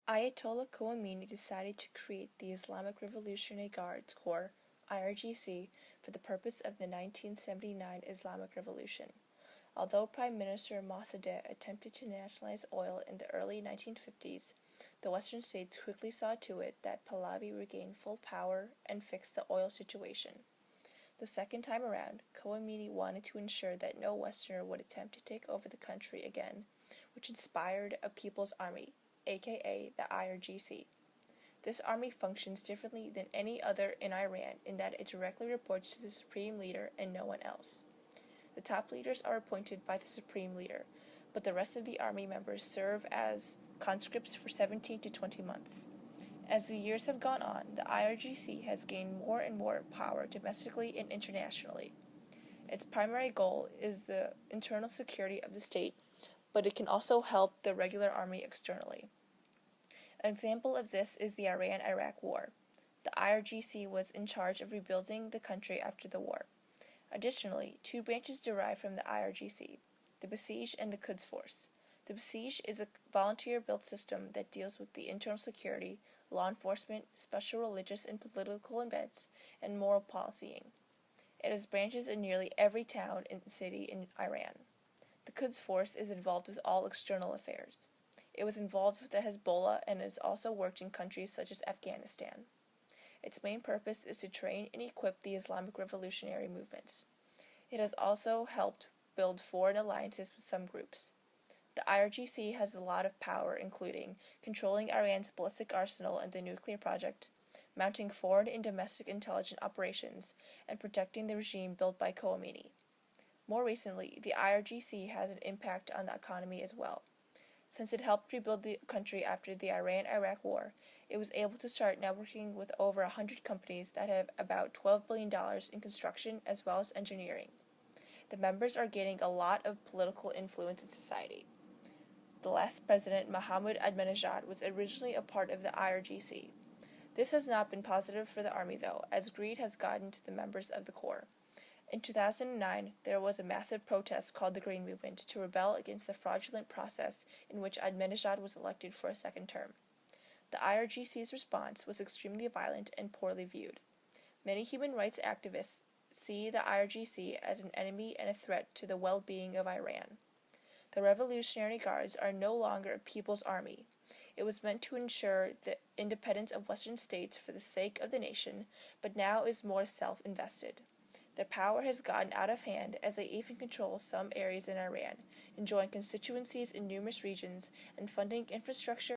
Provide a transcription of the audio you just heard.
Ayatollah Khomeini decided to create the Islamic Revolutionary Guards Corps (IRGC) for the purpose of the 1979 Islamic Revolution. Although Prime Minister Mossadegh attempted to nationalize oil in the early 1950s, the Western states quickly saw to it that Pahlavi regained full power and fixed the oil situation. The second time around, Khomeini wanted to ensure that no Westerner would attempt to take over the country again, which inspired a People's Army, aka the IRGC. This army functions differently than any other in Iran in that it directly reports to the supreme leader and no one else. The top leaders are appointed by the supreme leader, but the rest of the army members serve as conscripts for 17 to 20 months. As the years have gone on, the IRGC has gained more and more power domestically and internationally. Its primary goal is the internal security of the state, but it can also help the regular army externally. An example of this is the Iran-Iraq War. The IRGC was in charge of rebuilding the country after the war. Additionally, two branches derive from the IRGC, the Basij and the Quds Force. The Basij is a volunteer-built system that deals with the internal security, law enforcement, special religious and political events, and moral policying. It has branches in nearly every town and city in Iran. The Quds Force is involved with all external affairs. It was involved with the Hezbollah and has also worked in countries such as Afghanistan. Its main purpose is to train and equip the Islamic revolutionary movements. It has also helped build foreign alliances with some groups. The IRGC has a lot of power, including controlling Iran's ballistic arsenal and the nuclear project, mounting foreign and domestic intelligence operations, and protecting the regime built by Khomeini. More recently, the IRGC has an impact on the economy as well. Since it helped rebuild the country after the Iran-Iraq War, it was able to start networking with over 100 companies that have about $12 billion in construction as well as engineering. The members are gaining a lot of political influence in society. The last president, Mohammad Ahmadinejad, was originally a part of the IRGC. This has not been positive for the army, though, as greed has gotten to the members of the Corps. In 2009, there was a massive protest called the Green Movement to rebel against the fraudulent process in which Ahmadinejad was elected for a second term. The IRGC's response was extremely violent and poorly viewed. Many human rights activists see the IRGC as an enemy and a threat to the well-being of Iran. The Revolutionary Guards are no longer a people's army. It was meant to ensure the independence of Western states for the sake of the nation, but now is more self-invested. Their power has gotten out of hand as they even control some areas in Iran, enjoying constituencies in numerous regions and funding infrastructure